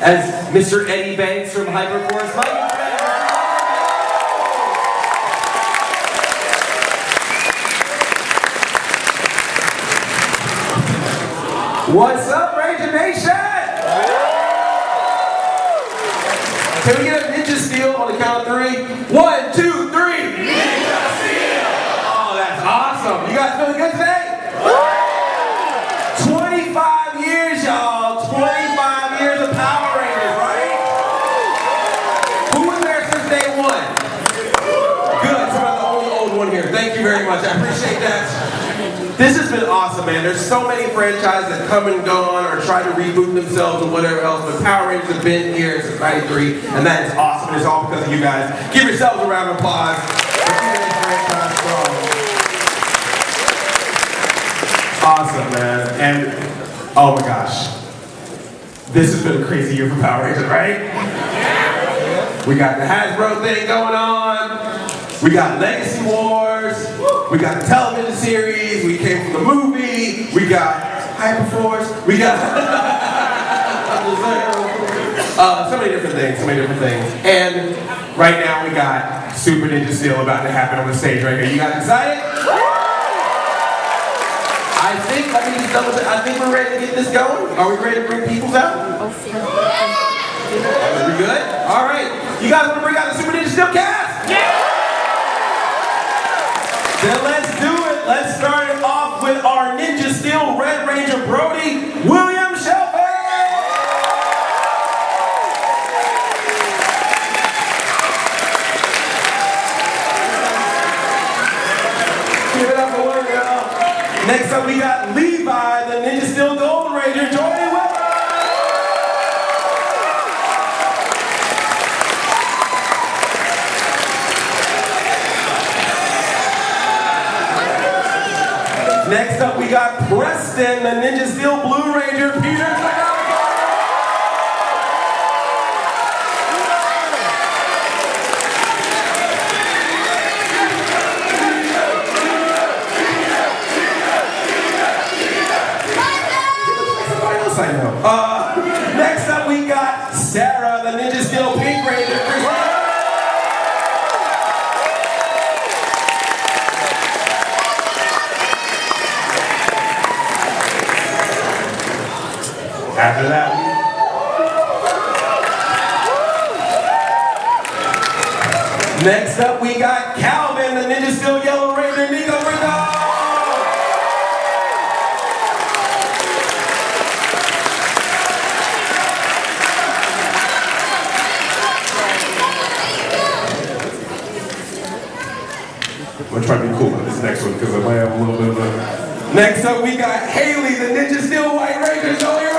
as Mr. Eddie Banks from Hyperforce. What's up, Ranger Nation? Can we get a Ninja Steel on the count of 3? 1, 2, 3. Ninja Steel! Oh, that's awesome. You guys feeling good today? 25 years, y'all. 25 years of Power Rangers, right? Who was there since day 1? Good. So I'm the only old one here. Thank you very much. I appreciate that. This has been awesome, man. There's so many franchises that come and gone or try to reboot themselves or whatever else, but Power Rangers have been here since '93, and that is awesome. It's all because of you guys. Give yourselves a round of applause for keeping this franchise strong. Awesome, man. And, oh my gosh. This has been a crazy year for Power Rangers, right? We got the Hasbro thing going on. We got Legacy Wars. We got the television series. We came from the movie. We got Hyperforce. We got so many different things. And right now we got Super Ninja Steel about to happen on the stage right here. You guys excited? I think we're ready to get this going. Are we ready to bring peoples out? Are we good? All right. You guys want to bring out the Super Ninja Steel cast? Yeah! Then let's do it. Let's start it off with our Ninja Steel Red Ranger Brody, William Shelby. Give it up for William. Next up we got Levi, the Ninja Steel Golden Ranger, Jordan Weber. Next up, we got Preston, the Ninja Steel Blue Ranger, Peter. Somebody else I know. Next up, we got Sarah, the Ninja Steel Pink Ranger. After that, next up we got Calvin, the Ninja Steel Yellow Ranger, Nico Rico. I'm gonna try to be cool with this next one because I might have a little bit of a... Next up we got Haley, the Ninja Steel White Ranger, Joey Roberts.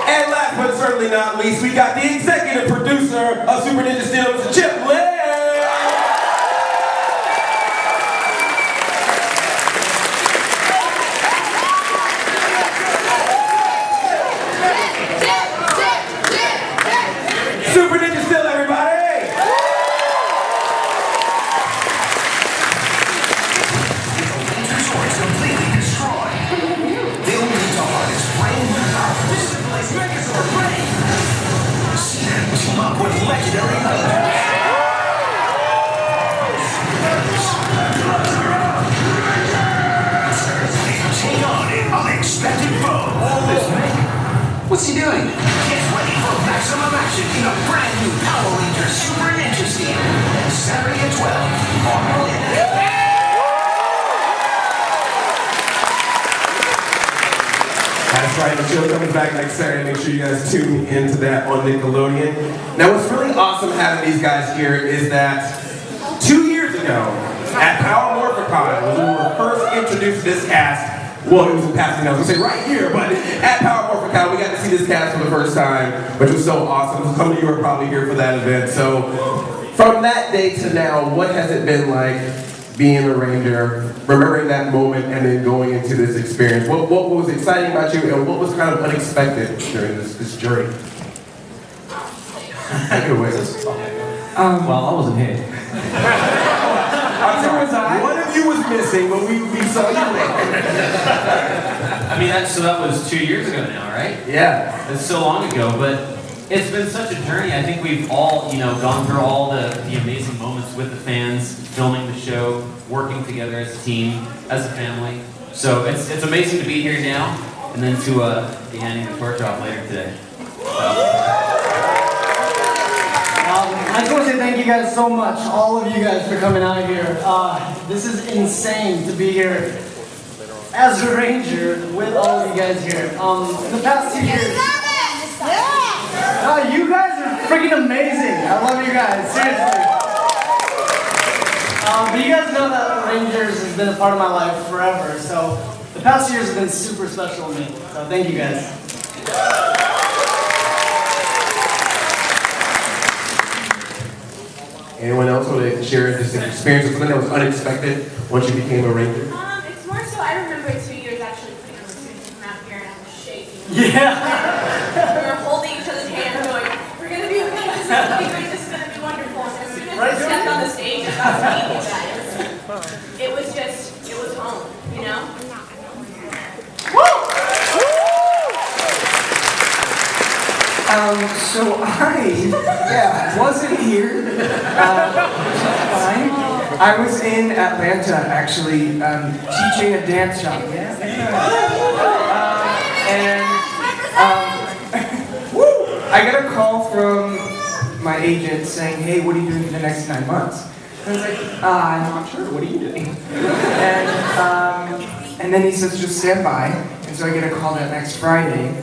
And last but certainly not least, we got the executive producer of Super Ninja Steel, Mr. Chip Lee. Super Ninja Steel, everybody! Swords completely destroyed. They'll need to harness brand new power to displace Megazord Brain. See them team up with legendary hunters. Take on an unexpected foe. What's he doing? Get ready for maximum action in a brand new Power Ranger Super Ninja Steel. Saturday at 12 on Nickelodeon. That's right, the show comes back next Saturday. Make sure you guys tune into that on Nickelodeon. Now what's really awesome having these guys here is that 2 years ago at Power Morphicon, when we were first introduced to this cast, well, it was in passing, I was going to say right here, but at Power Morphicon, we got to see this cast for the first time, which was so awesome. Some of you are probably here for that event. So from that day to now, what has it been like being a Ranger, remembering that moment and then going into this experience? What was exciting about you and what was kind of unexpected during this journey? Take it away. Well, I wasn't here. I'm sorry. One of you was missing, but we saw you later. I mean, that was 2 years ago now, right? Yeah. It's so long ago, but it's been such a journey. I think we've all, gone through all the amazing moments with the fans, filming the show, working together as a team, as a family. So it's amazing to be here now, and then to be handing the torch off later today. I just want to say thank you guys so much, all of you guys, for coming out here. This is insane to be here as a Ranger with all of you guys here. In the past 2 years, you guys are freaking amazing. I love you guys, seriously. But you guys know that Rangers has been a part of my life forever, so the past years have been super special to me. So thank you guys. Anyone else want to share this experience with something that was unexpected once you became a Ranger? It's more so I remember 2 years actually putting on the suit and come out here and I was shaking. Yeah. We were holding each other's hands going, we're going to be okay, this is going to be great, this is going to be wonderful. And as soon as we stepped on the stage and got to meet you guys, it was home, you know? So I wasn't here. Fine. I was in Atlanta actually teaching a dance shop. I got a call from my agent saying, "Hey, what are you doing for the next 9 months?" And I was like, "I'm not sure. What are you doing?" And then he says, "Just stand by." And so I get a call that next Friday.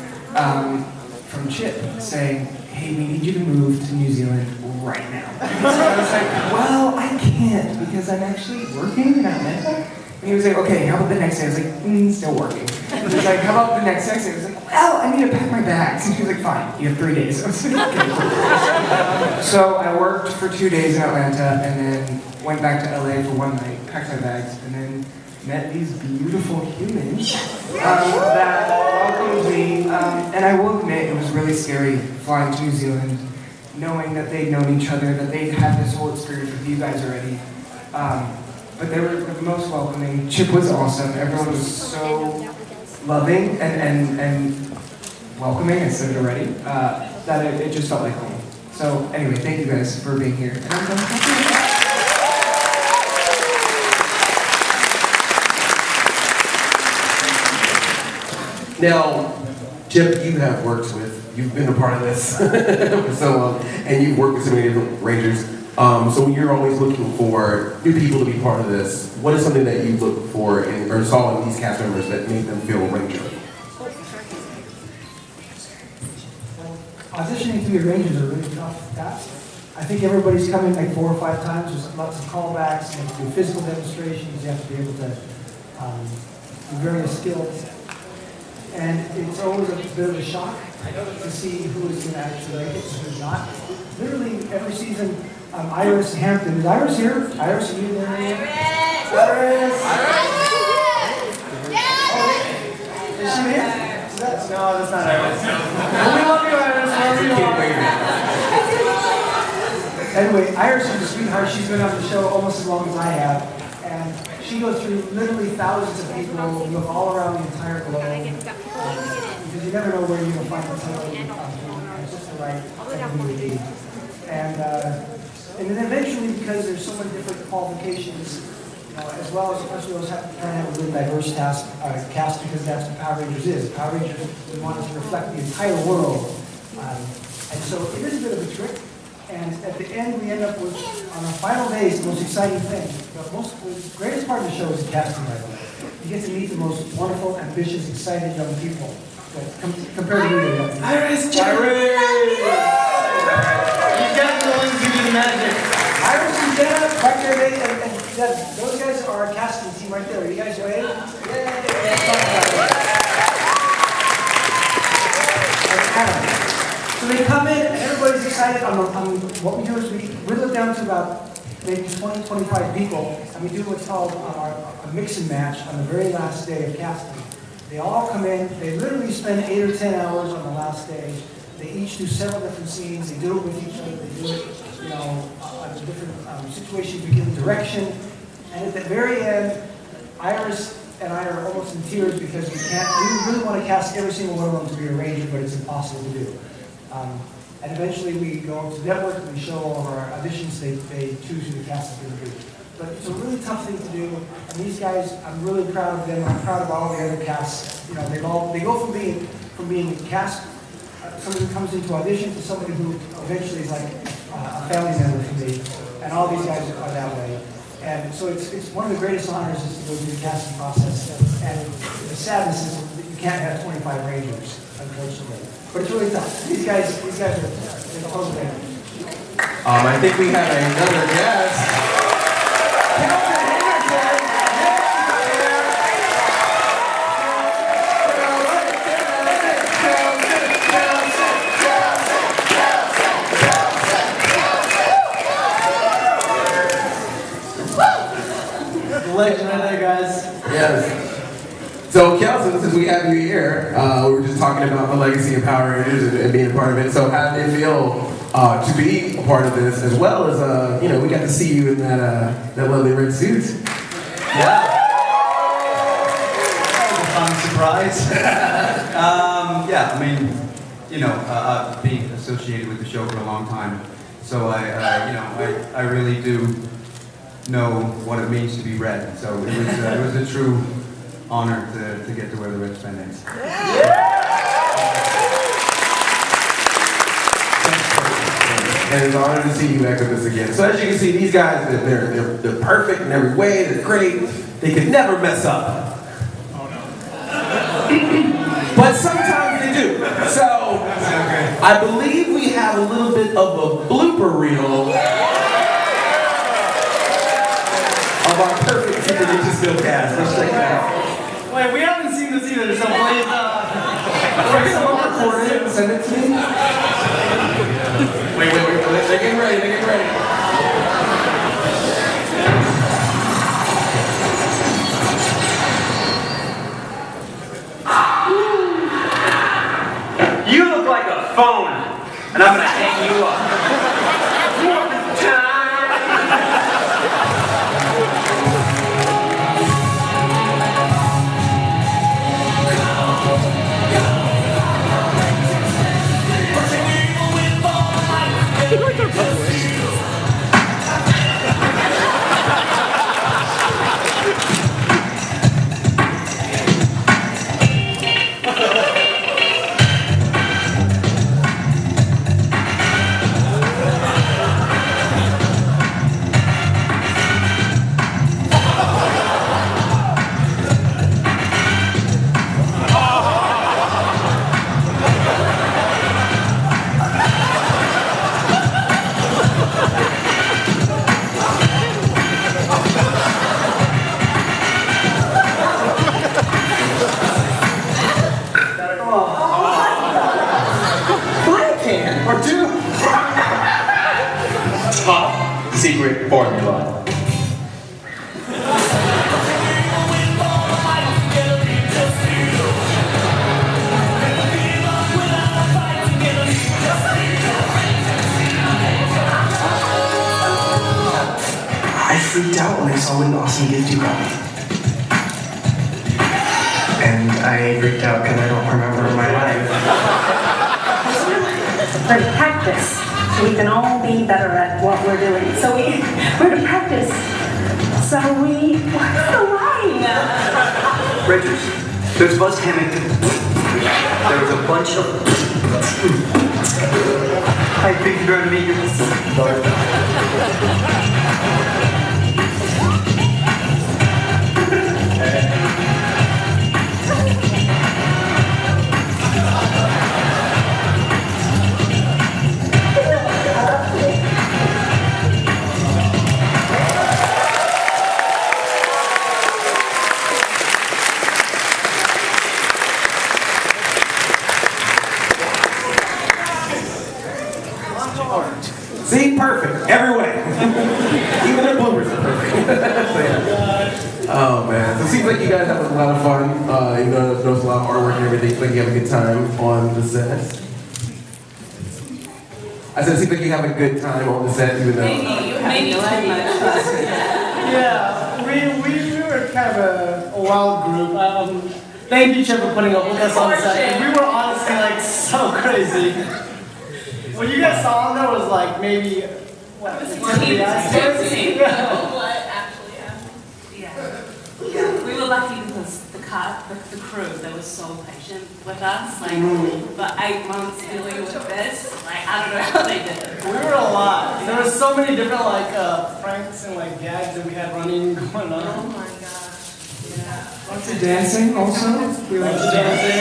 From Chip saying, "Hey, we need you to move to New Zealand right now." So I was like, "Well, I can't because I'm actually working in Atlanta." And he was like, "Okay, how about the next day?" I was like, "Still working." He was like, "How about the next day?" I was like, "Well, I need to pack my bags." And he was like, "Fine, you have 3 days." I was like, "Okay." So I worked for 2 days in Atlanta and then went back to LA for one night, packed my bags, and then met these beautiful humans that welcomed me. And I will admit, it was really scary flying to New Zealand, knowing that they'd known each other, that they'd had this whole experience with you guys already. But they were the most welcoming. Chip was awesome. Everyone was so loving and welcoming, I said it already, that it just felt like home. So anyway, thank you guys for being here. And I'm done. Now, Chip, you've been a part of this for so long, and you've worked with so many different Rangers. So when you're always looking for new people to be part of this, what is something that you look for or saw in these cast members that made them feel Ranger? Auditioning to be a Ranger is a really tough task. I think everybody's coming like 4 or 5 times. There's lots of callbacks, you have to do physical demonstrations, you have to be able to do various skills. And it's always a bit of a shock to see who is going to actually make it and who's not. Literally every season, Iris Hampton. Is Iris here? Iris, are you there? Iris! Is she here? No, that's not Iris. We love you, Iris. Anyway, Iris is a sweetheart. She's been on the show almost as long as I have. And she goes through literally thousands of people who look all around the entire globe. Because you never know where you're going to find the title. It's just the right thing. And then eventually, because there's so many different qualifications, as well as, of course, we always have to try and have a really diverse cast because that's what Power Rangers is. Power Rangers, we want it to reflect the entire world. And so it is a bit of a trick. And at the end, we end up with, on our final days, the most exciting thing. The greatest part of the show is the casting, by the way. You get to meet the most wonderful, ambitious, excited young people. Compared to you, Iris! You guys are the ones who do the magic. Iris and Jenna, back there, and those guys are our casting team right there. Are you guys ready? So they come in, and everybody's excited. What we do is we whittle it down to about maybe 20, 25 people, and we do what's called a mix and match on the very last day of casting. They all come in, they literally spend 8 or 10 hours on the last day They each do several different scenes. They do it with each other. They do it, on different situations. We give them direction. And at the very end, Iris and I are almost in tears because we really want to cast every single one of them to be a ranger, but it's impossible to do. And eventually we go to the network and we show all of our auditions. They choose who the cast is going to be. But it's a really tough thing to do. And these guys, I'm really proud of them. I'm proud of all the other casts. They go from being cast, somebody who comes into audition, to somebody who eventually is like a family member for me. And all these guys are that way. And so it's one of the greatest honors is to go through the casting process. And the sadness is that you can't have 25 rangers, unfortunately. But it's really tough. These guys are total rangers. I think we have another guest. Legend right there, guys. Yes. So, Kelson, since we have you here, we were just talking about the legacy of Power Rangers and being a part of it. So, how did it feel to be a part of this, as well as, we got to see you in that lovely red suit? Yeah. That was a fun surprise. Yeah, I mean, I've been associated with the show for a long time, so I really do know what it means to be red. So it was a true honor to get to wear the red spandex. And it's an honor to see you back with us again. So as you can see, these guys, they're perfect in every way. They're great. They could never mess up. Oh no. But sometimes they do. So I believe we have a little bit of a blooper reel of our perfect Super Ninja Skill cast. Let's check it out. Wait, we haven't seen this either, so please, someone record it and send it to me. Wait. They're getting ready. You look like a phone, and I'm gonna hang you up. Top secret formula. I freaked out when I saw what an awesome gift you got me. And I freaked out because I don't remember my life. We're to practice, so we can all be better at what we're doing. So we're to practice. So what's the line? Rangers, there's Buzz Hamilton. There was a bunch of... I think you're gonna meet your... See, perfect every way. Even their bloopers are perfect. So, yeah. Oh man, so it seems like you guys have a lot of fun. There's a lot of hard work and everything. Seems like you have a good time on the set. I said, it seems like you have a good time on the set, even though... Yeah, we were kind of a wild group. Thank you, Chip, for putting up with us on set. We were honestly like so crazy. What you guys saw there was like maybe what? What actually happened? Yeah, we were lucky because the crew, they were so patient with us. Like, for 8 months dealing with this, like, I don't know how they did it. We were a lot. There were so many different like pranks and like gags that we had running going on. Oh my gosh. Yeah. Lots of dancing also. We went to dancing.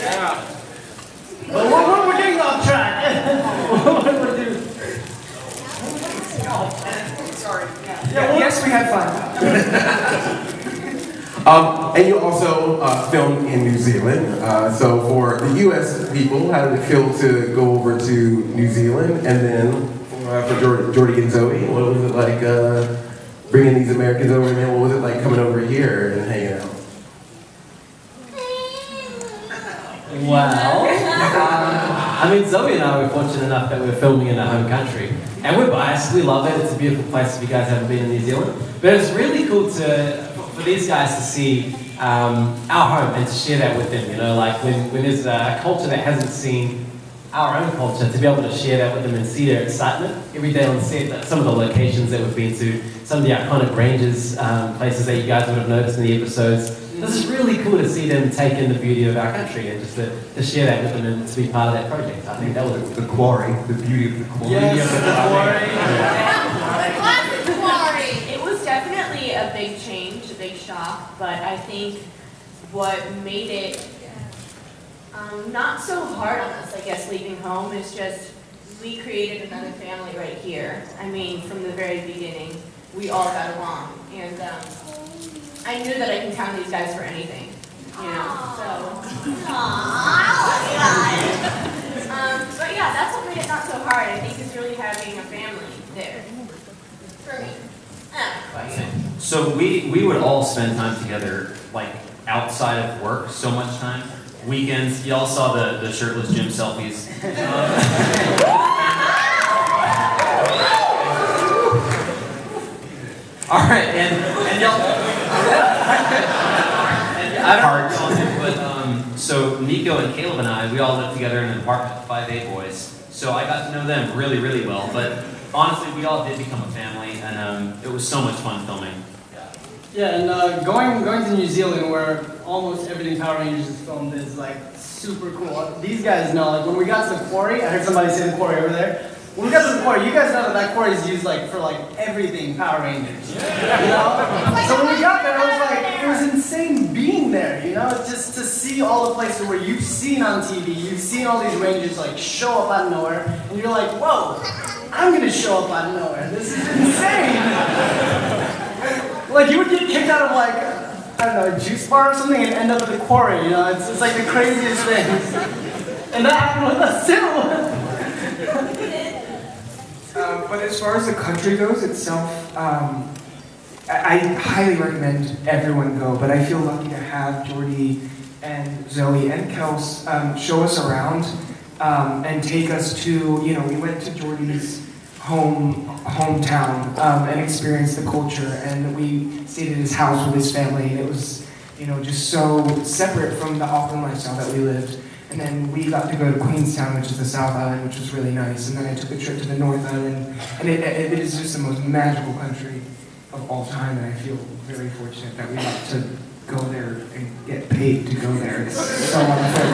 Yeah. But we're getting off track. We're doing. Sorry. Yeah, yes, we had fun. And you also filmed in New Zealand. So for the U.S. people, how did it feel to go over to New Zealand? And then for Jordy and Zoe, what was it like bringing these Americans over? And then what was it like coming over here and hanging out? Well, I mean, Zoe and I were fortunate enough that we were filming in our home country. And we're biased, we love it, it's a beautiful place if you guys haven't been in New Zealand. But it's really cool for these guys to see our home and to share that with them, you know, like when there's a culture that hasn't seen our own culture, to be able to share that with them and see their excitement every day on set, some of the locations that we've been to, some of the iconic ranges, places that you guys would have noticed in the episodes. This is really cool to see them take in the beauty of our country and just to share that with them and to be part of that project. I think that was The quarry, the beauty of the quarry. Yes, the quarry. The quarry. It was definitely a big change, a big shock, but I think what made it not so hard on us, I guess, leaving home is just we created another family right here. I mean, from the very beginning, we all got along, and I knew that I can count these guys for anything, you know, so. But yeah, that's what made it not so hard, I think, is really having a family there. For me. So we would all spend time together, like outside of work, so much time. Weekends, y'all saw the shirtless gym selfies. All right, and y'all. I don't know, but so Nico and Caleb and I, we all lived together in an apartment, 5A boys. So I got to know them really, really well. But honestly, we all did become a family, and it was so much fun filming. Yeah, and going to New Zealand, where almost everything Power Rangers is filmed, is like super cool. These guys know, like when we got to the quarry, I heard somebody say the quarry over there. When we got to the quarry, you guys know that quarry is used like for like everything Power Rangers. You know? So when we got there, it was insane being there, you know? Just to see all the places where you've seen on TV, you've seen all these Rangers like show up out of nowhere, and you're like, whoa, I'm gonna show up out of nowhere. This is insane. Like you would get kicked out of like, I don't know, a juice bar or something and end up at the quarry, you know? It's like the craziest thing. And that happened with us too. But as far as the country goes itself, I highly recommend everyone go, but I feel lucky to have Jordy and Zoe and Kels show us around and take us to, you know, we went to Jordy's hometown and experienced the culture, and we stayed at his house with his family, and it was, you know, just so separate from the Auckland lifestyle that we lived. And then we got to go to Queenstown, which is the South Island, which was really nice. And then I took a trip to the North Island, and it is just the most magical country of all time. And I feel very fortunate that we got to go there and get paid to go there. It's so wonderful.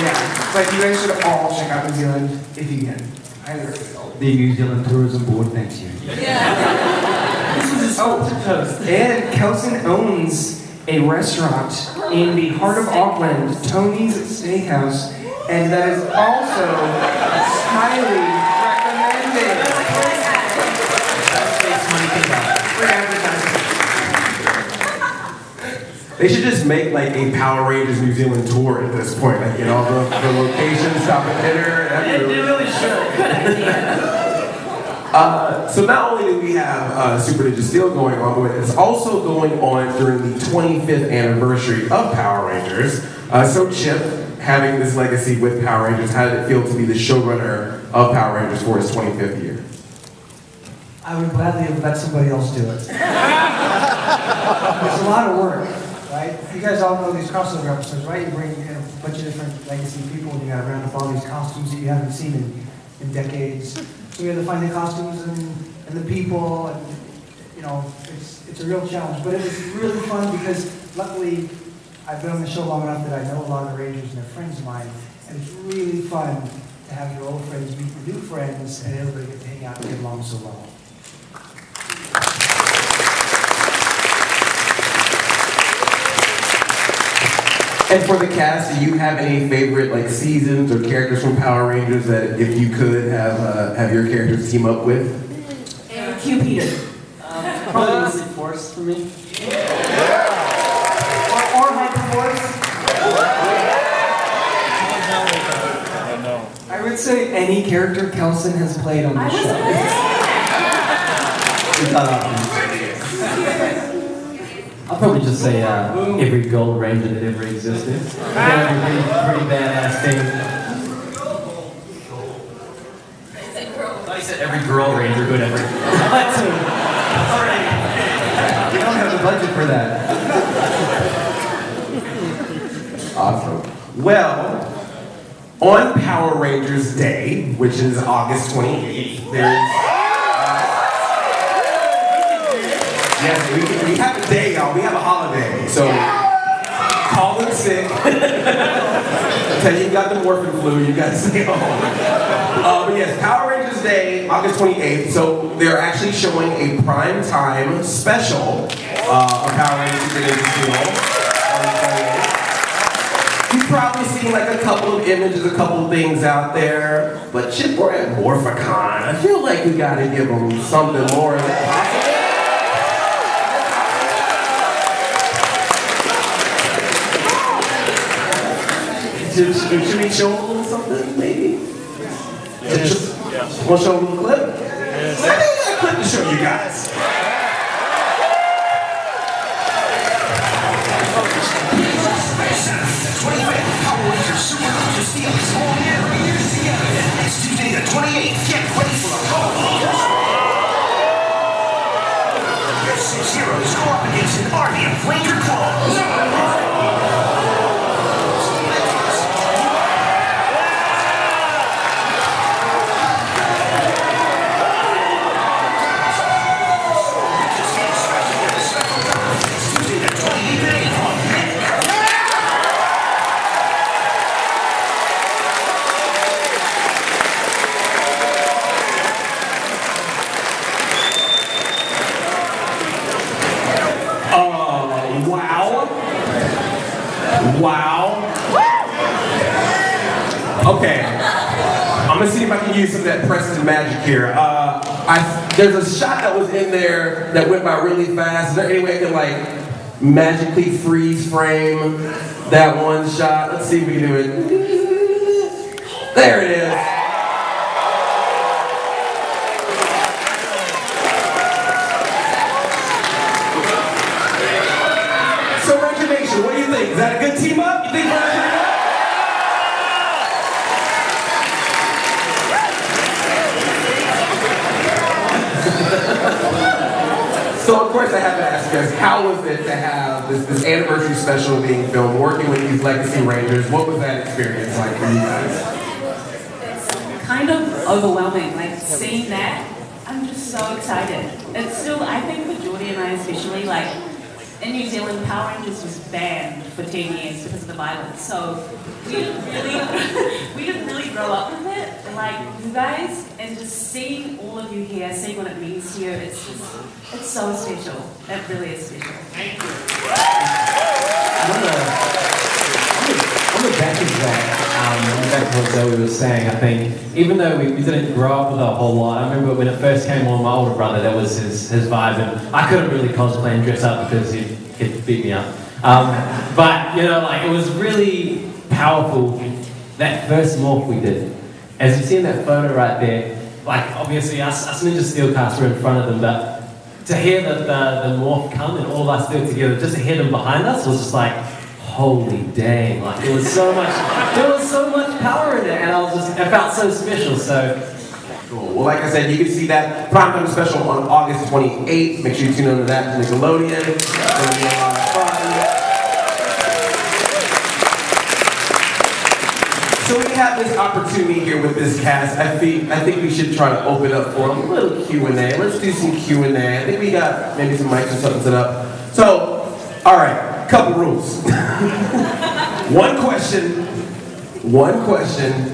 Yeah, but you guys should all check out New Zealand if you can. Highly recommend. The New Zealand Tourism Board thanks you. And Kelson owns a restaurant in the heart of Auckland, Tony's Steakhouse, and that is also highly recommended. They should just make like a Power Rangers New Zealand tour at this point. Like, you know, the locations, stop at dinner. They really should. Good idea. So not only do we have Super Ninja Steel going on, but it's also going on during the 25th anniversary of Power Rangers. So Chip, having this legacy with Power Rangers, how did it feel to be the showrunner of Power Rangers for its 25th year? I would gladly have let somebody else do it. It's a lot of work, right? You guys all know these crossover episodes, right? You bring in a bunch of different legacy people and you gotta round up all these costumes that you haven't seen in decades. So we had to find the costumes and the people, and you know, it's a real challenge. But it was really fun because luckily I've been on the show long enough that I know a lot of the Rangers and they're friends of mine. And it's really fun to have your old friends meet your new friends and everybody get to hang out and get along so well. And for the cast, do you have any favorite like seasons or characters from Power Rangers that if you could have your characters team up with? Q Peter. Probably Mystic Force for me. Or Hyperforce. I would say any character Kelson has played on the show. I'll probably just say every Gold Ranger that ever existed. That would be a pretty badass thing. I said every Girl Ranger, whatever. That too. We don't have the budget for that. Awesome. Well, on Power Rangers Day, which is August 28th, yes, we have a day, y'all. We have a holiday. So call in sick. Tell you got the Morpher flu. You got to stay home. But yes, Power Rangers Day, August 28th. So they're actually showing a prime time special of Power Rangers Super Ninja Steel on the 28th. You've probably seen like a couple of images, a couple of things out there. But Chip, we're at Morphicon. I feel like we got to give them something more than possible. Should we show them a little something, maybe? Yes. Want to show them a little clip? Yes. I think I got a clip to show you guys. Power Rangers Super Ninja Steel is all years together. Next Tuesday the 28th, get ready for a roller. 6 heroes go up against an army of Ranger clones. Wow. Okay. I'm gonna see if I can use some of that Preston magic here. There's a shot that was in there that went by really fast. Is there any way I can like magically freeze frame that one shot? Let's see if we can do it. There it is. So Ranger Nation, what do you think? Is that a good team up? You think we're a team up? So of course I have to ask you guys, how was it to have this anniversary special being filmed, working with these Legacy Rangers? What was that experience like for you guys? Kind of overwhelming, like seeing that, I'm just so excited. It's still, I think for Jordy and I especially, like in New Zealand, Power Rangers was banned for 10 years because of the violence. So we didn't really grow up with it. Like you guys, and just seeing all of you here, seeing what it means to you, it's so special. It really is special. Thank you. On the back of that, back to what Zoe was saying, I think, even though we didn't grow up with it a whole lot, I remember when it first came on, my older brother, that was his vibe, and I couldn't really cosplay and dress up because he'd beat me up. But, you know, like, it was really powerful, that first morph we did. As you see in that photo right there, like obviously us Ninja Steel cast were in front of them, but to hear that the Morph come and all of us do it together, just to hear them behind us was just like, holy dang! Like there was so much power in it, and it felt so special. So. Cool. Well, like I said, you can see that primetime special on August 28th. Make sure you tune into that to Nickelodeon. It's going to be a lot of fun. So we have this opportunity here with this cast. I think we should try to open up for a little Q&A. Let's do some Q&A. I think we got maybe some mics or something set up. So, all right, couple rules. One question.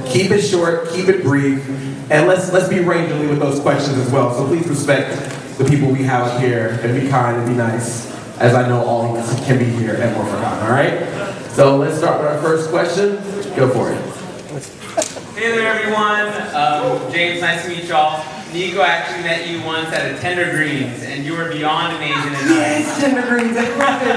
Keep it short. Keep it brief. And let's be rangerly with those questions as well. So please respect the people we have up here and be kind and be nice, as I know all of us can be here at Morphicon, all right? So let's start with our first question. Go for it. Hey there, everyone. James, nice to meet y'all. Nico actually met you once at a Tender Greens, and you were beyond amazing and nice. Yes, Tender Greens, I love it.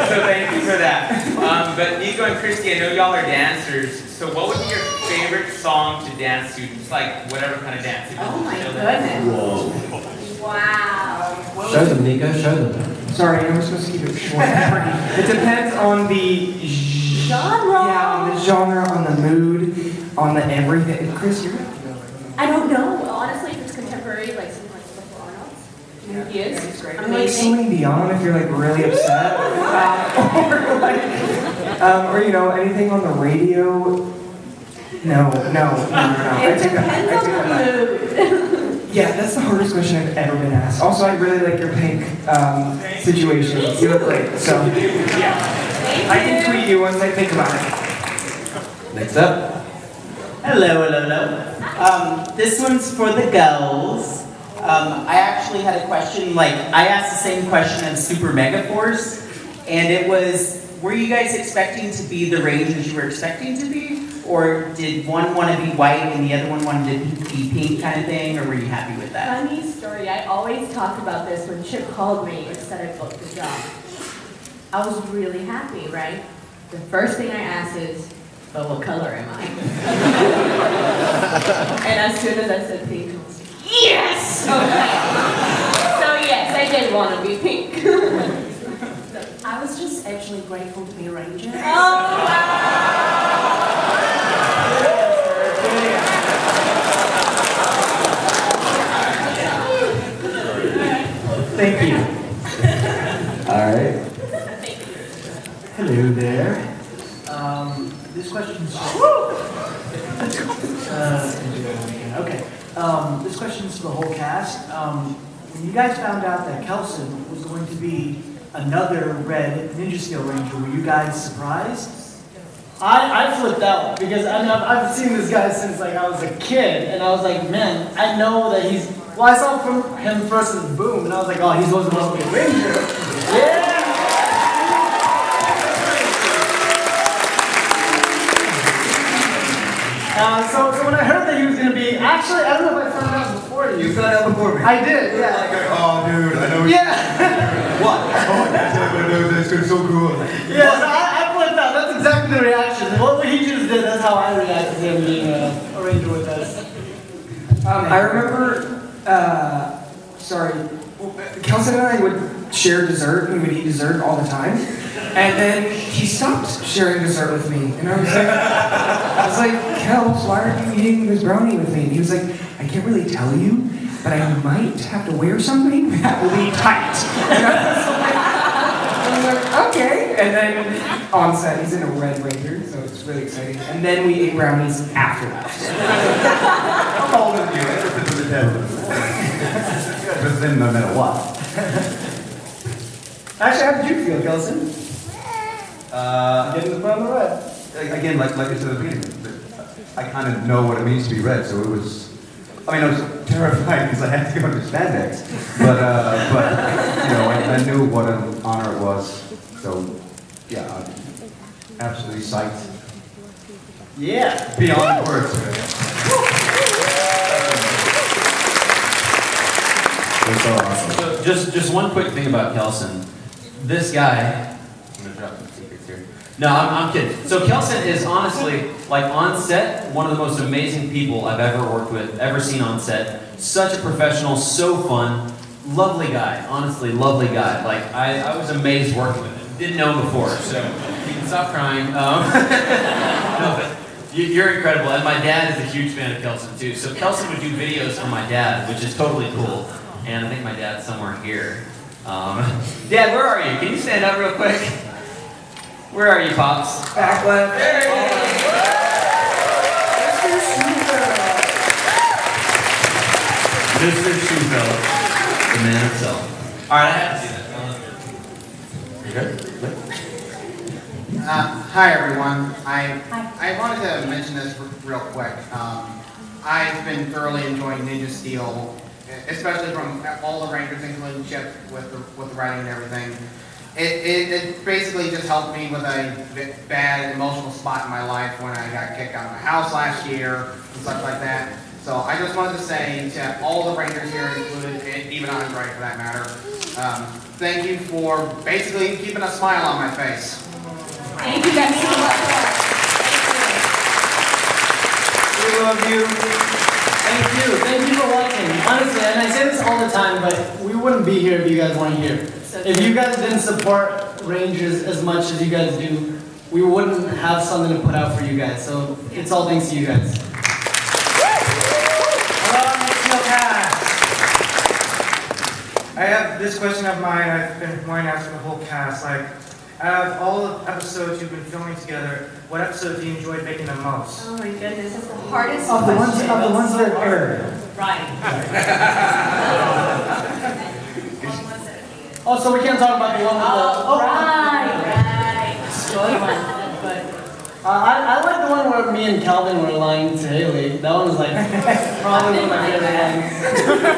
So thank you for that. But Nico and Christy, I know y'all are dancers. So what would be your favorite song to dance to? Just like whatever kind of dance. Oh my goodness. Whoa. Wow. Show them, Nico, show them. Sorry, I was supposed to keep it short and pretty. It depends on the genre. Yeah, on the genre, on the mood, on the everything. Chris, you're I don't know. Honestly, if it's contemporary, like something like Stuff Arnold's. He is. like Amazing. Celine Dion if you're like really upset, or you know anything on the radio. No. It depends on the mood. Yeah, that's the hardest question I've ever been asked. Also, I really like your pink situation. You look great. So yeah, I can tweet you once I think about it. Next up. Hello. This one's for the girls. I actually had a question, I asked the same question of Super Mega Force, and it was, were you guys expecting to be the Rangers you were expecting to be? Or did one want to be white and the other one wanted to be pink kind of thing, or were you happy with that? Funny story. I always talk about this when Chip called me and said I booked the job. I was really happy, right? The first thing I asked is, but what color am I? And as soon as I said pink, I was like, yes! Okay. So yes, I did want to be pink. I was just actually grateful to be a ranger. Oh, wow! Thank you. All right. Hello there. This question's okay. This question's for the whole cast. When you guys found out that Kelson was going to be another red Ninja Steel Ranger, were you guys surprised? I flipped out because I've seen this guy since like I was a kid, and I was like, man, I know that he's. Well, I saw him first as Boom, and I was like, oh, he's supposed to be a Ranger. Yeah. So when I heard that he was going to be, actually, I don't know if I found out before you. You found out before me? I did, yeah. Oh, dude, I know. Yeah. What? Oh, that's what I know. That's gonna be so cool. Yeah, so I flipped out. That's exactly the reaction. What he just did, that's how I reacted to him being a Ranger with us. I remember, Kelson and I would share dessert, and we would eat dessert all the time. And then he stopped sharing dessert with me. And I was like, Kels, why are you eating this brownie with me? And he was like, I can't really tell you, but I might have to wear something that will be tight. And I was like, okay. And then on set, he's in a red Ranger, so it's really exciting. And then we ate brownies after that. I'm older than you. That's just the devil. Just in no matter what. Actually, how did you feel, Kelson? Getting the front of the red. Again, like I said at the beginning, I kind of know what it means to be red, so it was. I mean, it was terrifying because I had to go into spandex, but I knew what an honor it was. So, yeah, I'm absolutely psyched. Yeah. Beyond words. That's so awesome. So just one quick thing about Kelson. This guy, I'm gonna drop some secrets here. No, I'm kidding. So Kelson is honestly, like on set, one of the most amazing people I've ever worked with, ever seen on set. Such a professional, so fun, lovely guy. Honestly, lovely guy. Like I was amazed working with him. Didn't know him before, so you can stop crying. No, but you're incredible, and my dad is a huge fan of Kelson too. So Kelson would do videos for my dad, which is totally cool. And I think my dad's somewhere here. Dad, where are you? Can you stand up real quick? Where are you, Pops? Back left. Mr. Shoefella, the man himself. All right, I have to see that. Hi everyone. I wanted to mention this real quick. I've been thoroughly enjoying Ninja Steel, especially from all the Rangers, including Chip, with the writing and everything. It basically just helped me with a bad emotional spot in my life when I got kicked out of my house last year and such like that. So I just wanted to say to all the Rangers here, included, and even Andre for that matter, thank you for basically keeping a smile on my face. Thank you guys so much. We love you. Thank you. Thank you for watching. Honestly, and I say this all the time, but we wouldn't be here if you guys weren't here. If you guys didn't support Rangers as much as you guys do, we wouldn't have something to put out for you guys. So it's all thanks to you guys. I have this question of mine. I've been wanting to ask the whole cast. Like, out of all the episodes you've been filming together, what episode do you enjoy making the most? Oh my goodness, that's the hardest Of the question. ones that aired. Right. Oh, so we can't talk about the one with the... Oh, Right. Good one. Good. I like the one where me and Calvin were lying to Haley. That one was like probably one of my favorite ones.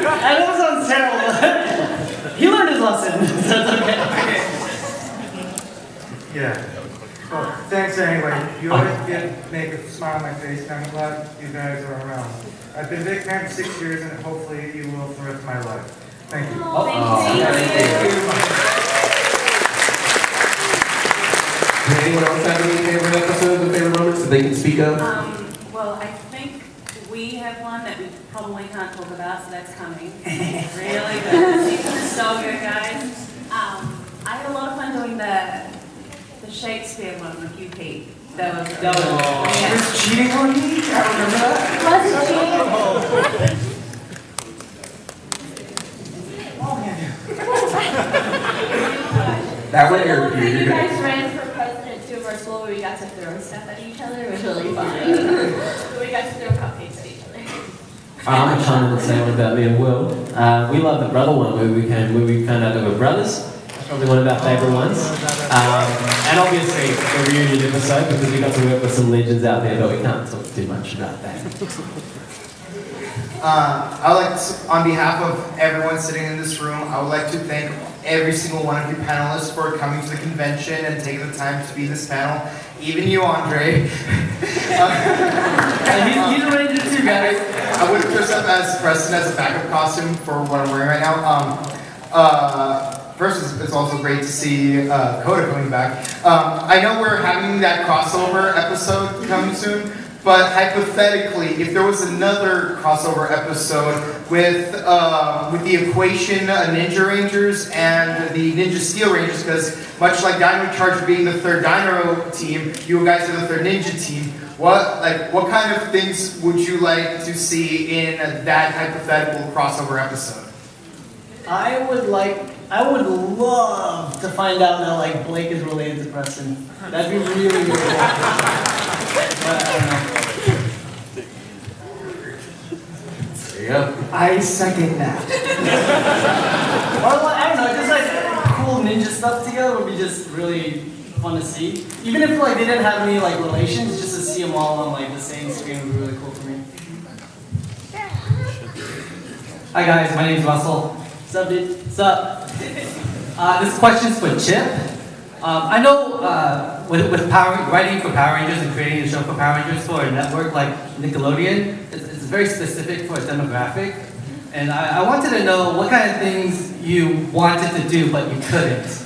I know it sounds terrible. He learned his lesson, so it's okay. Yeah. Well, thanks anyway. You always make a smile on my face, and I'm glad you guys are around. I've been a big fan for 6 years, and hopefully you will for the rest of my life. Thank you. Does anyone else have any favorite episodes or favorite moments that they can speak of? Well, I think we have one that we probably can't talk about, so that's coming. Really good. It's so good, guys. I had a lot of fun doing the Shakespeare one with you, Pete. That was She was cheating on me? I remember that. Wasn't cheating. That one aired When here. you guys ran for president too of our school, where we got to throw stuff at each other. It was really fun. We got to throw cupcakes at each other. I'm gonna chime in and say one about me and Will. We love the brother one where we found out that we're brothers. That's probably one of our favourite ones. And obviously the reunion episode because we got to work with some legends out there, but we can't talk too much about that. I would like to, on behalf of everyone sitting in this room, I would like to thank every single one of you panelists for coming to the convention and taking the time to be in this panel. Even you, Andre. He's a Ranger too, guys. I would have dressed up as Preston as a backup costume for what I'm wearing right now. First, it's also great to see Coda coming back. I know we're having that crossover episode coming soon, but hypothetically, if there was another crossover episode with the Equation Ninja Rangers and the Ninja Steel Rangers, because much like Dino Charge being the third Dino team, you guys are the third Ninja team. What kind of things would you like to see in that hypothetical crossover episode? I would love to find out that like Blake is related to Preston. That'd be really, really cool. But I don't know. There you go. I second that. Or like, I don't know, just like cool ninja stuff together would be just really fun to see. Even if like they didn't have any like relations, just to see them all on like the same screen would be really cool for me. Hi guys, my name's Russell. What's up, dude? What's up? This question's for Chip. I know with writing for Power Rangers and creating a show for Power Rangers for a network like Nickelodeon, it's very specific for a demographic. And I wanted to know what kind of things you wanted to do but you couldn't.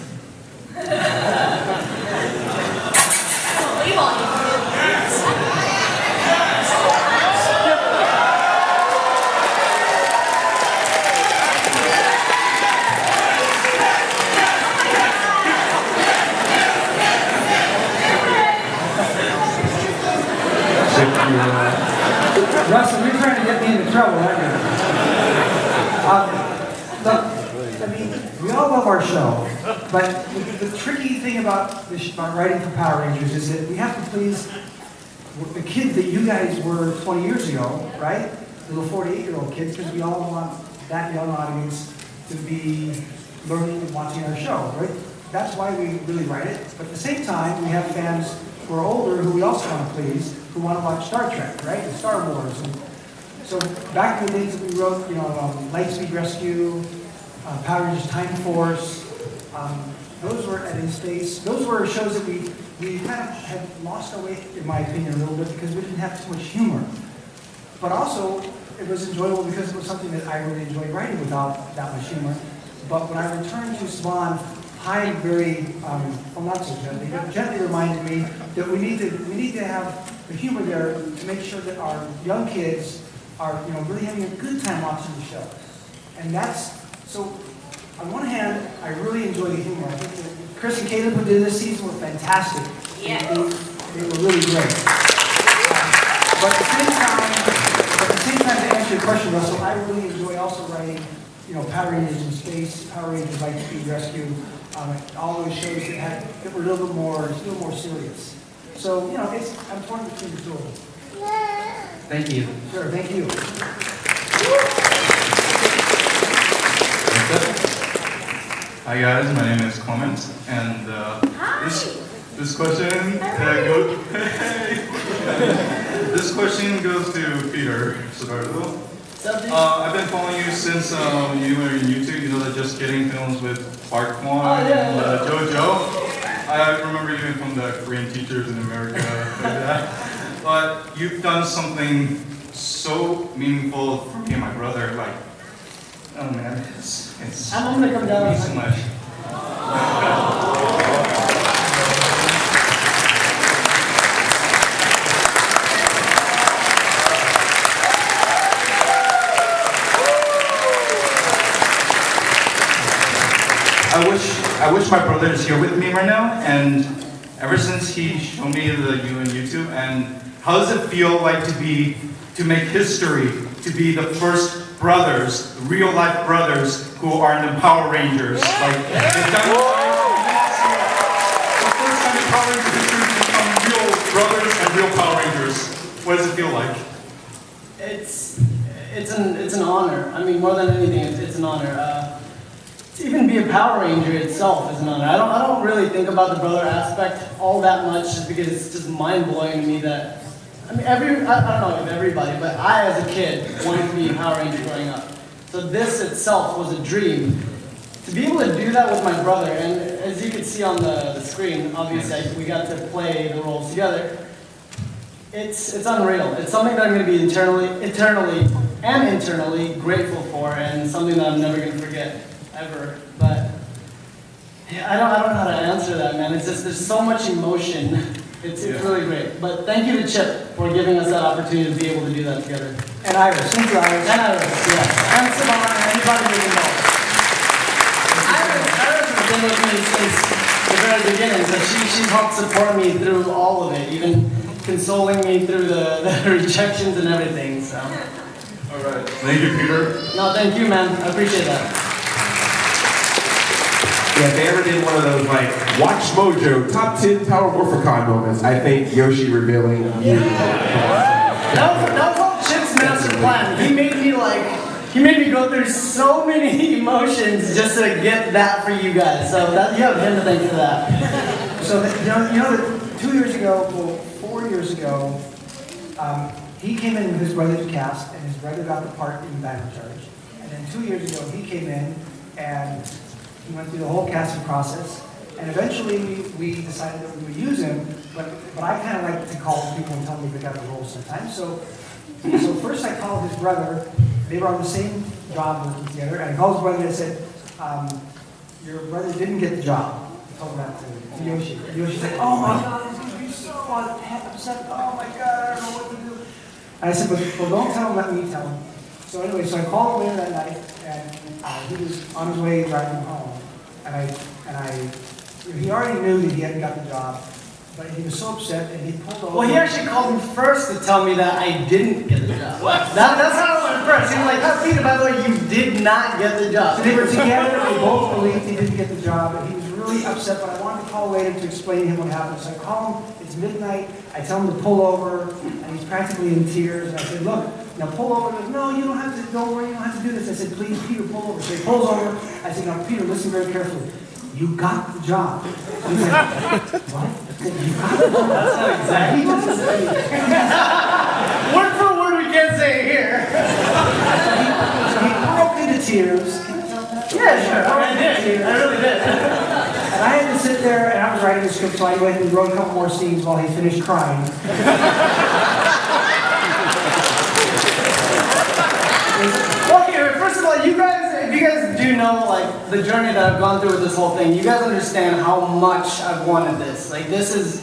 Russell, you're trying to get me into trouble, aren't you? Look, I mean, we all love our show, but the tricky thing about writing for Power Rangers is that we have to please the kids that you guys were 20 years ago, right? Little 48-year-old kids, because we all want that young audience to be learning and watching our show, right? That's why we really write it. But at the same time, we have fans who are older who we also want to please, who want to watch Star Trek, right? And Star Wars. And so back in the days that we wrote, Lightspeed Rescue, Power Rangers Time Force, those were at In Space. Those were shows that we kind of had lost our way, in my opinion, a little bit because we didn't have too much humor. But also, it was enjoyable because it was something that I really enjoyed writing without that much humor. But when I returned to Swan, Hyde very, well not so gently, but gently reminded me that we need to have the humor there to make sure that our young kids are really having a good time watching the show. And that's, so on one hand, I really enjoy the humor. I think that Chris and Caleb who did this season were fantastic. Yeah. They were really great. But at the same time, to answer your question, Russell, I really enjoy also writing, Power Rangers in Space, Power Rangers Lightspeed Rescue, all those shows that were a little more serious. So, I'm torn between the two of them. Thank you. Sure, thank you. Hi guys, my name is Clement, and this question this question goes to Peter Sodardo. I've been following you since you were in YouTube. You know the Just Kidding films with Bart Kwon and JoJo. I remember you from the Korean Teachers in America, like that. But you've done something so meaningful for me and my brother. Like, oh man, it's I'm gonna come down. so much. I wish my brother is here with me right now, and ever since he showed me the you on YouTube, and how does it feel like to make history, to be the first brothers, real life brothers who are in the Power Rangers? Like, it's done the first time in Power Rangers history to become real brothers and real Power Rangers. What does it feel like? It's an honor. I mean, more than anything, it's an honor. To even be a Power Ranger itself is an honor. I don't really think about the brother aspect all that much, just because it's just mind blowing to me that, I mean, I don't know if everybody, but I as a kid wanted to be a Power Ranger growing up. So this itself was a dream. To be able to do that with my brother, and as you can see on the screen, obviously we got to play the roles together. It's unreal. It's something that I'm going to be eternally grateful for, and something that I'm never going to forget. Ever, but yeah, I don't know how to answer that, man. It's just, there's so much emotion. It's really great. But thank you to Chip for giving us that opportunity to be able to do that together. And Iris, thank you, Iris. And Iris, yeah. And Savannah, and anybody who's involved. Iris has been with me since the very beginning, so she's helped support me through all of it, even consoling me through the rejections and everything. So. All right. Thank you, Peter. No, thank you, man. I appreciate that. Yeah, if they ever did one of those, like, Watch Mojo, top 10 Power Morphicon moments, I think Yoshi revealing you. That was all Chip's master plan. He made me go through so many emotions just to get that for you guys. So you have him to thank for that. So, that 2 years ago, well, 4 years ago, he came in with his brother's cast, and his brother got the part in Battle Charge. And then 2 years ago, he came in, and he went through the whole casting process, and eventually we decided that we would use him, but I kind of like to call people and tell them they got the role sometimes. So first I called his brother. They were on the same job working together, and I called his brother and I said, your brother didn't get the job. I told that to Yoshi. And Yoshi's like, oh my God, he's going to be so upset. Oh my God, I don't know what to do. And I said, well, don't tell him, let me tell him. So anyway, so I called him later that night, and he was on his way driving home. And he already knew that he hadn't got the job. But he was so upset, and he pulled over. Well, he actually called me first to tell me that I didn't get the job. That's how it went first. He was like, "Oh, Peter, by the way, you did not get the job." So they were together, they both believed he didn't get the job, and he was really upset, but I wanted to call later to explain to him what happened. So I call him, it's midnight, I tell him to pull over, and he's practically in tears, and I said, "Look, now pull over." He goes, "No, you don't have to, don't worry, you don't have to do this." I said, "Please, Peter, pull over." So he pulls over, I said, "Now, Peter, listen very carefully. You got the job." So he said, "What?" I said, "You got the job." That's not exactly. He just said, word for word, we can't say it here. So he broke into tears. Yeah, sure. I did. I really did. And I had to sit there, and I was writing the script, so I went and wrote a couple more scenes while he finished crying. Okay, first of all, you guys, if you guys do know, like, the journey that I've gone through with this whole thing, you guys understand how much I've wanted this. Like, this is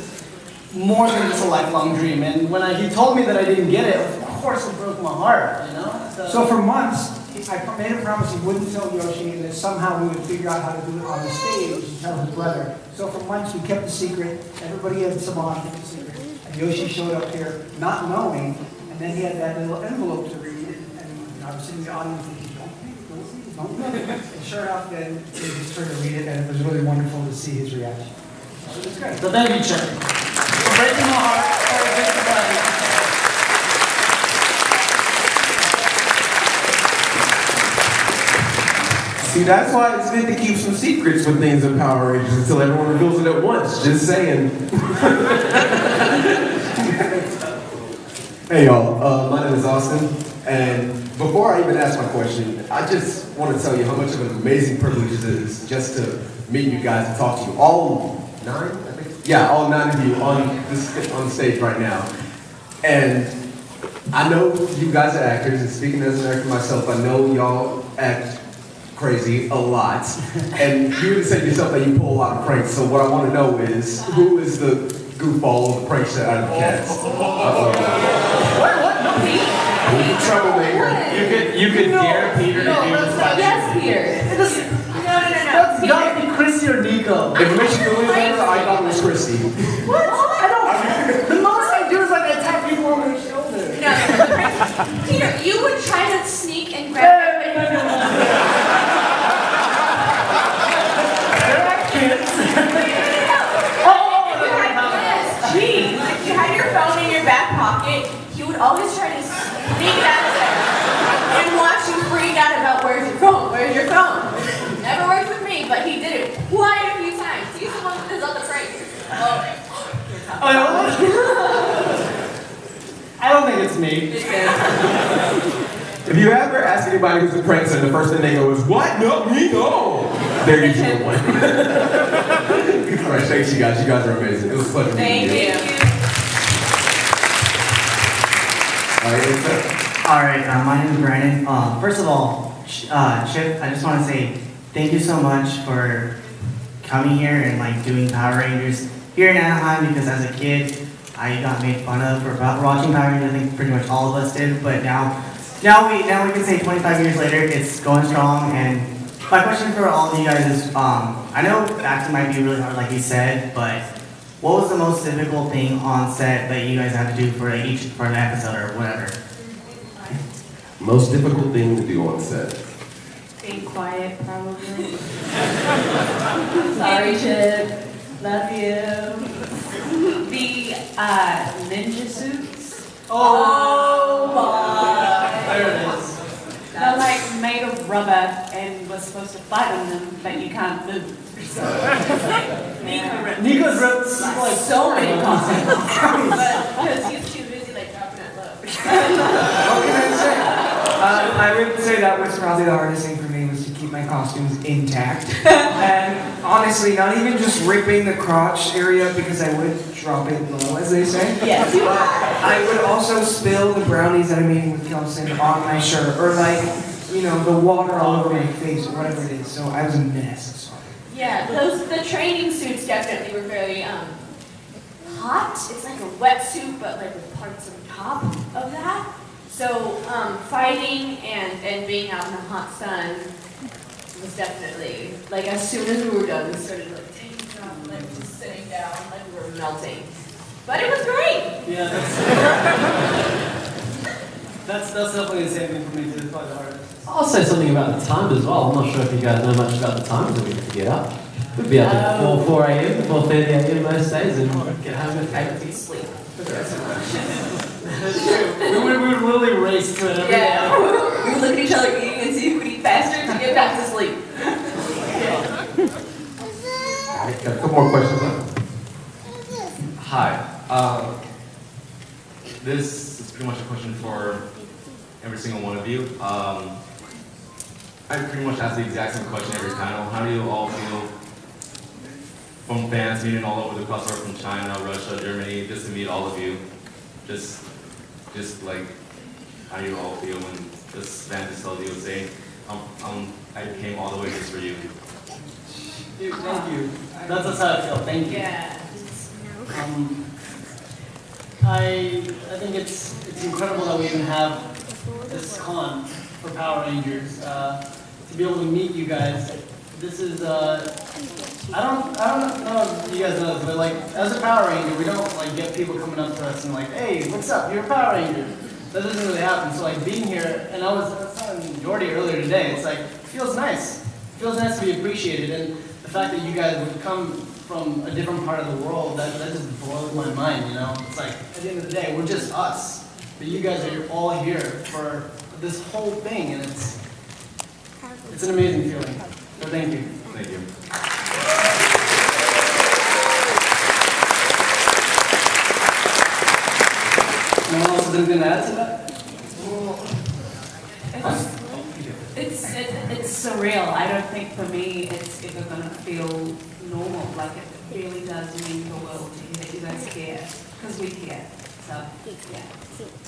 more than just a lifelong dream. And when he told me that I didn't get it, of course it broke my heart, you know? So for months, I made a promise he wouldn't tell Yoshi, and that somehow we would figure out how to do it on the stage and tell his brother. So for months we kept the secret. Everybody had Saban kept the secret. And Yoshi showed up here not knowing, and then he had that little envelope to read, and I was sitting in the audience thinking, don't read it. And sure enough, then he just turned to read it, and it was really wonderful to see his reaction. So it's great. So thank you, Chuck. For breaking my heart. See, that's why it's good to keep some secrets with things in Power Rangers until everyone reveals it at once. Just saying. Hey y'all, my name is Austin, and before I even ask my question, I just want to tell you how much of an amazing privilege it is just to meet you guys and talk to you. All 9, I think? Yeah, all 9 of you on the stage right now. And I know you guys are actors, and speaking as an actor myself, I know y'all act crazy a lot. And you even said yourself that you pull a lot of pranks, so what I want to know is, who is the goofball of the prank set out of the cast? What? No, me? Who's the troublemaker? You could dare Peter to do this. Yes, Peter. No. That's gotta be Chrissy or Nico. If it makes you feel any better, I thought it was Chrissy. What? I don't. The most I do is like I tap people on their shoulder. No. Peter, you would try to sneak and grab you had your phone in your back pocket, he would always try to sneak it out of there and watch you freak out about where's your phone, Never worked with me, but he did it quite a few times. He's the one that does all the pranks. I don't think it's me. If you ever ask anybody who's a prankster, the first thing they go is, "What? No, me? No." They're usually the one. All right, thanks you guys. You guys are amazing. It was a pleasure meeting you. Thank you. All right, my name is Brandon. First of all, Chip, I just want to say thank you so much for coming here and like doing Power Rangers here in Anaheim, because as a kid, I got made fun of for watching Power Rangers. I think pretty much all of us did, but now we can say 25 years later, it's going strong. And my question for all of you guys is, I know acting might be really hard, like you said, but what was the most difficult thing on set that you guys had to do for an episode or whatever? Most difficult thing to do on set? Being quiet, probably. Sorry, Chip. Love you. The ninja suits. Oh my! There it is. They're like made of rubber and we're supposed to fight on them, but you can't move. So, Nico's ripped like so many costumes. But because he's too busy like dropping that low. What can I say? I would say that was probably the hardest thing for me, was to keep my costumes intact. And honestly, not even just ripping the crotch area, because I would drop it low, as they say. Yes, you are. I would also spill the brownies that I'm eating with Kelson on my shirt, or like, you know, the water all over my face, or whatever it is. So I was a mess. I'm sorry. Yeah, the training suits definitely were very hot. It's like a wetsuit, but like with parts on top of that. So fighting and being out in the hot sun was definitely, like, as soon as we were done, we started like taking like just sitting down, like we were melting. But it was great. Yeah, that's definitely the same thing for me too. It's probably the hardest. I'll say something about the times as well. I'm not sure if you guys know much about the times that we have to get up. We'd be up at 4 a.m., 4:30 a.m. most days and get home at 8. Sleep. We would literally race to it every day. We would look at each other eating and see who could eat faster to get back to sleep. Got a couple more questions left. Hi. This is pretty much a question for every single one of you. I pretty much ask the exact same question every panel. How do you all feel from fans meeting all over the crossover from China, Russia, Germany, just to meet all of you? Just like, how do you all feel when this fan just tells you, saying, I came all the way just for you? Dude, thank you. That's how I feel. Thank you. Yeah. I think it's incredible that we even have this con for Power Rangers to be able to meet you guys. This is I don't know if you guys know this, but like as a Power Ranger, we don't like get people coming up to us and like, hey, what's up? You're a Power Ranger. That doesn't really happen. So like being here, and I was telling Jordy earlier today, it's like it feels nice. It feels nice to be appreciated, and the fact that you guys would come from a different part of the world, that just blows my mind, you know? It's like, at the end of the day, we're just us. But you guys are all here for this whole thing, and it's an amazing feeling. So thank you. Thank you. No one else has anything to add to that? It's surreal. I don't think for me it's ever going to feel normal. Like it really does mean the world to hear that you guys care, because we care. So yeah.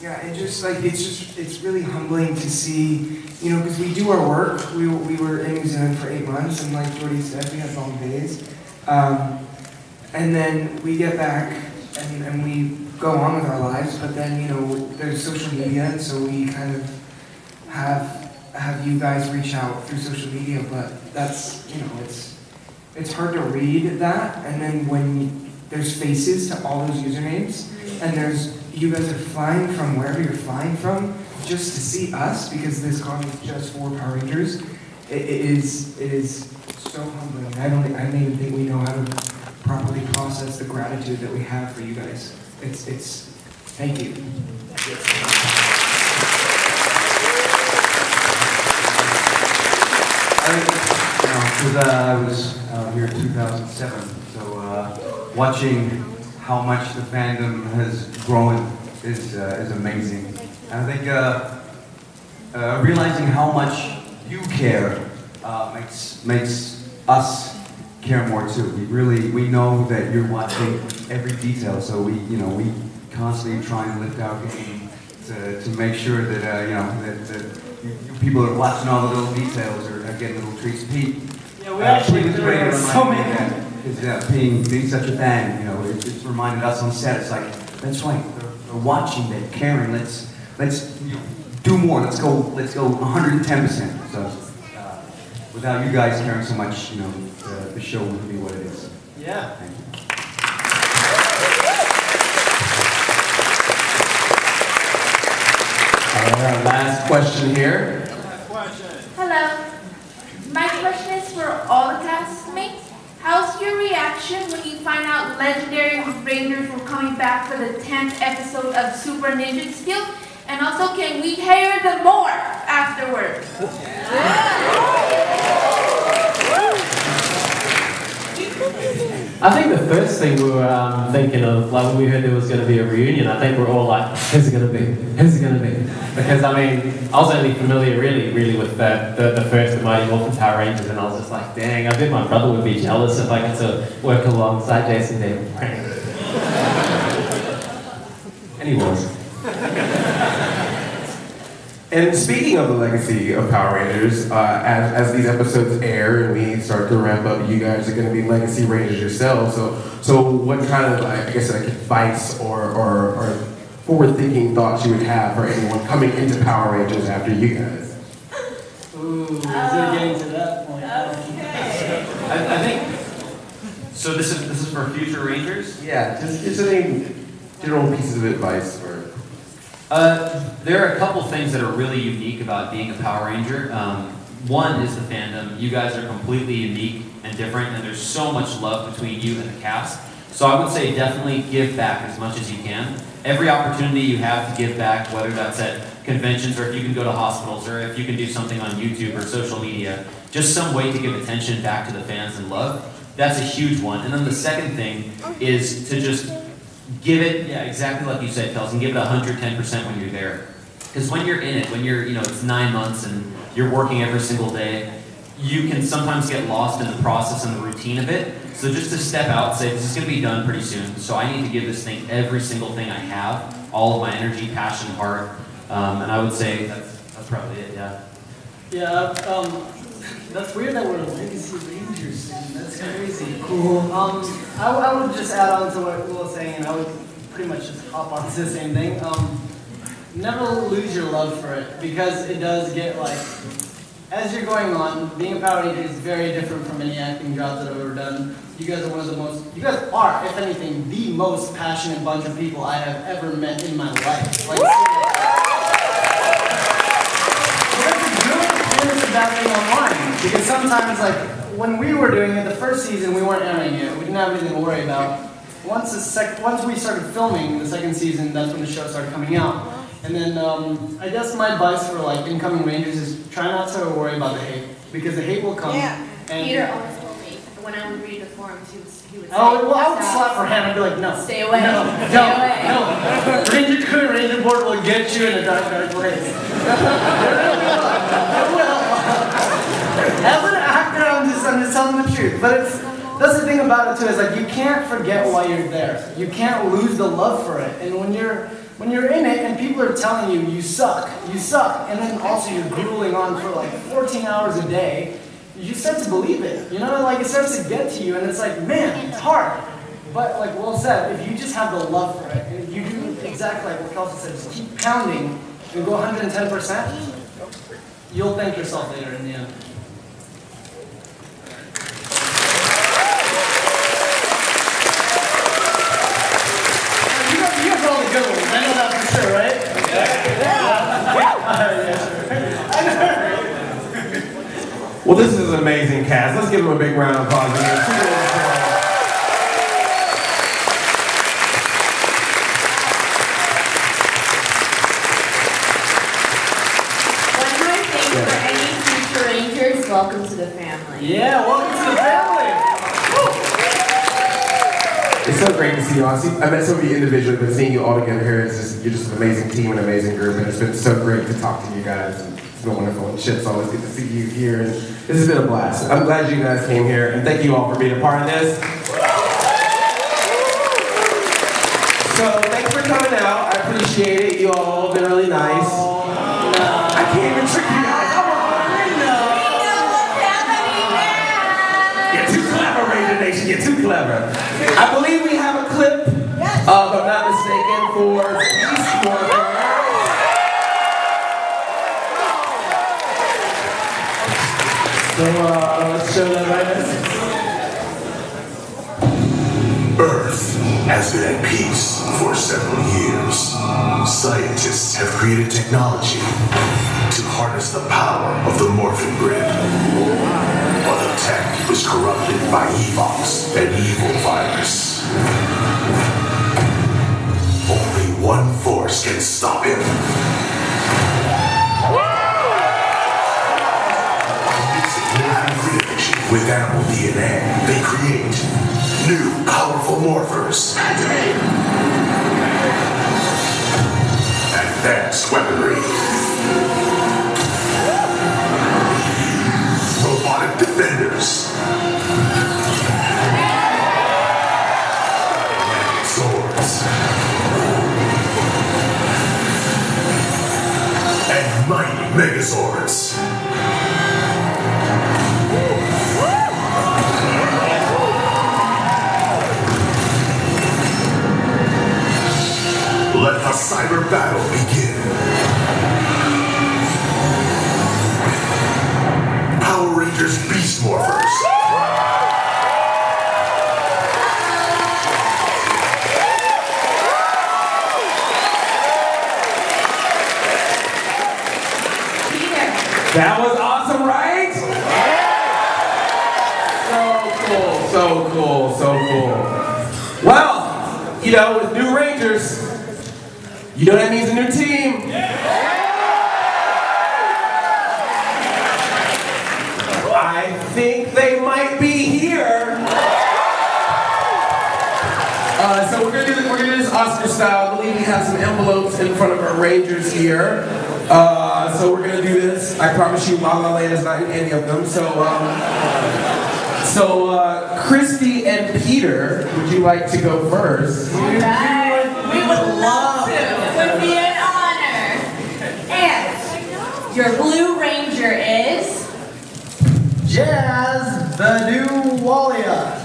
Yeah, and just like it's really humbling to see, you know, because we do our work. We were in New Zealand for 8 months, and like Jordy said, we had long days, and then we get back and we go on with our lives. But then, you know, there's social media, and so we kind of have you guys reach out through social media. But that's, you know, it's hard to read that, and then when there's faces to all those usernames, and you guys are flying from wherever you're flying from just to see us, because this con is just for Power Rangers. It is so humbling. I don't even think we know how to properly process the gratitude that we have for you guys. It's thank you. I was here in 2007, so watching how much the fandom has grown is amazing. And I think realizing how much you care makes us care more too. We know that you're watching every detail, so we constantly try and lift our game to make sure that that you people are watching all the little details or getting little treats. Pete, yeah, we actually there so many. Being such a fan, you know, it's reminded us on set. It's like, that's right, they're watching, they're caring. Let's do more. Let's go 110%. So without you guys caring so much, you know, the show wouldn't be what it is. Yeah. Thank you. All right, last question here. Hello. My question is for all the castmates. How's your reaction when you find out Legendary Rangers were coming back for the 10th episode of Super Ninja Steel? And also, can we hear them more afterwards? I think the first thing we were thinking of, like when we heard there was going to be a reunion, I think we're all like, who's it going to be? Who's it going to be? Because I mean, I was only familiar really with the first of Mighty Morphin Power Rangers, and I was just like, dang, I bet my brother would be jealous if I get to work alongside Jason there. And he was. And speaking of the legacy of Power Rangers, as these episodes air and we start to ramp up, you guys are going to be legacy Rangers yourselves. So what kind of, I guess, like advice or forward-thinking thoughts you would have for anyone coming into Power Rangers after you guys? Ooh, is it getting to that point? I think So this is for future Rangers? Yeah, just any general pieces of advice for. There are a couple things that are really unique about being a Power Ranger. One is the fandom. You guys are completely unique and different, and there's so much love between you and the cast. So I would say definitely give back as much as you can. Every opportunity you have to give back, whether that's at conventions or if you can go to hospitals or if you can do something on YouTube or social media, just some way to give attention back to the fans and love. That's a huge one. And then the second thing is to just give it, yeah, exactly like you said, Kels, and give it 110% when you're there. Because when you're in it, when you're, it's 9 months and you're working every single day, you can sometimes get lost in the process and the routine of it. So just to step out and say, this is going to be done pretty soon, so I need to give this thing every single thing I have, all of my energy, passion, heart, and I would say that's probably it, yeah. Yeah, that's weird that we're legacy Rangers soon. That's crazy. Cool. I would just add on to what Will was saying, and I would pretty much just hop on to the same thing. Never lose your love for it, because it does get like, as you're going on, being a Power Ranger is very different from any acting jobs that I've ever done. You guys are you guys are, if anything, the most passionate bunch of people I have ever met in my life. Like, that's a good and it's a bad thing online, because sometimes, like, when we were doing it, the first season, we weren't airing it. We didn't have anything to worry about. Once we started filming the second season, that's when the show started coming out. And then I guess my advice for like incoming Rangers is try not to worry about the hate, because the hate will come. Yeah. And Peter always told me when I would read the forums, he would say, well, I would slap her hand and be like, no. Stay away. No, Stay no, away. no. Ranger Crew, Ranger Board will get you in a dark, dark place. It will. As an actor, I'm just telling the truth. But that's the thing about it too, is like you can't forget why you're there. You can't lose the love for it. And when you're in it and people are telling you, you suck, and then also you're grueling on for like 14 hours a day, you start to believe it. Like it starts to get to you, and it's like, man, it's hard. But like Will said, if you just have the love for it, and you do exactly like what Kelsey said, just keep pounding and go 110%, you'll thank yourself later in the end. You guys are all the good ones. I know that for sure, right? Well, this is an amazing cast. Let's give them a big round of applause. One more thing for any future Rangers, welcome to the family. Yeah, welcome to the family. It's so great to see you all. I met some of you individually, but seeing you all together here, you're just an amazing team, an amazing group, and it's been so great to talk to you guys. And it's been wonderful, and Chip's always good to see you here, and this has been a blast. I'm glad you guys came here, and thank you all for being a part of this. So thanks for coming out. I appreciate it. You all have been really nice. I can't even trick you guys. Come on. You're too clever, Ranger Nation. You're too clever. I believe we have a clip, if I'm not mistaken, for Beast Morphers. So let's show that right now. Earth has been at peace for several years. Scientists have created technology to harness the power of the Morphin grid. But the tech was corrupted by Evox, an evil virus. Only one force can stop him. With animal DNA, they create new, powerful morphers. Advanced weaponry. Robotic defenders. Swords. And mighty Megazords. Let the cyber battle begin. Power Rangers Beast Morphers. That was awesome, right? So cool. Well, you know, with new Rangers, you know that means a new team. I think they might be here. So we're gonna do this Oscar style. I believe we have some envelopes in front of our Rangers here. So we're gonna do this. I promise you, La La Land is not in any of them. So Christy and Peter, would you like to go first? All right. We would love to. It would be an honor. And your Blue Ranger is Jazz, the new Walia.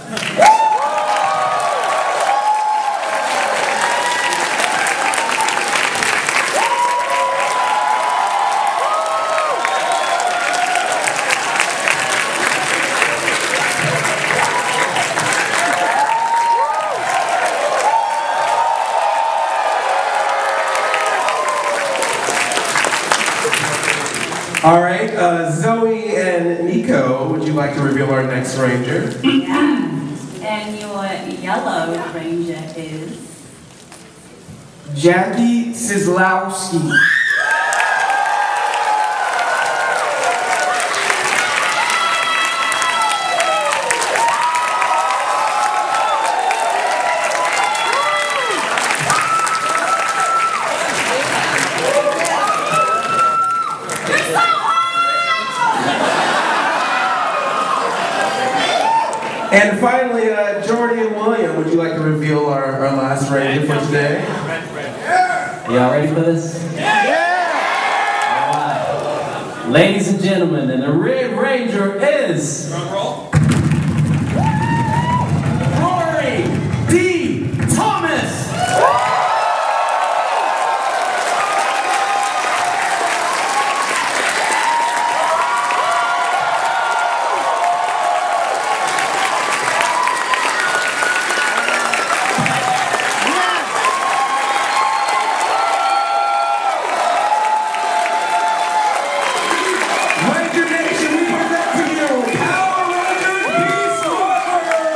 All right, Zoe and Nico, would you like to reveal our next Ranger? Yeah. And your yellow ranger is Jackie Sislowski. And finally, Jordy and William, would you like to reveal our last Ranger for today? Y'all ready for this? Yeah! All right. Ladies and gentlemen, and the Red Ranger is... Rory D. Thomas! Ranger Nation, we present to you Power Rangers Beast Morphers!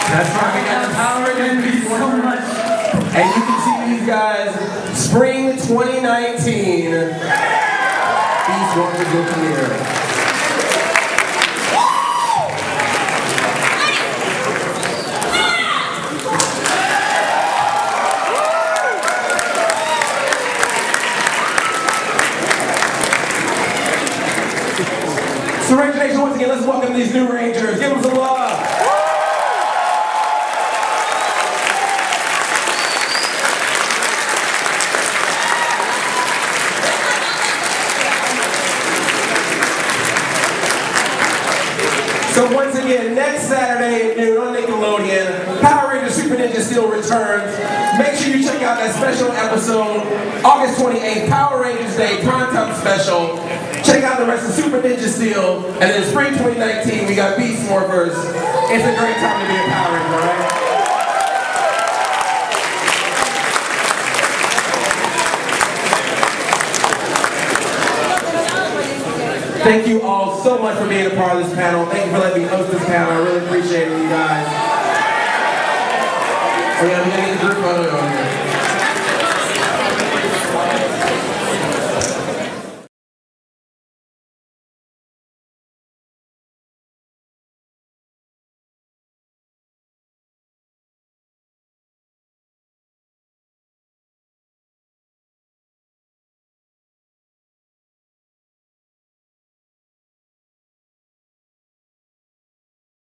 That's right, we got the Power Rangers Beast Morphers. And you can see these guys, spring 2019, Beast Morphers will premiere. So Ranger Nation, once again, let's welcome these new Rangers. Give them some love. So once again, next Saturday at noon on Nickelodeon, Power Rangers Super Ninja Steel returns. Make sure you check out that special episode, August 28th, Power Rangers Day Primetime Special. Check out the rest of Super Ninja Steel, and then spring 2019, we got Beast Morphers. It's a great time to be a Power Ranger, right? Thank you all so much for being a part of this panel. Thank you for letting me host this panel. I really appreciate it, you guys. Oh yeah, we gotta get the group photo on here.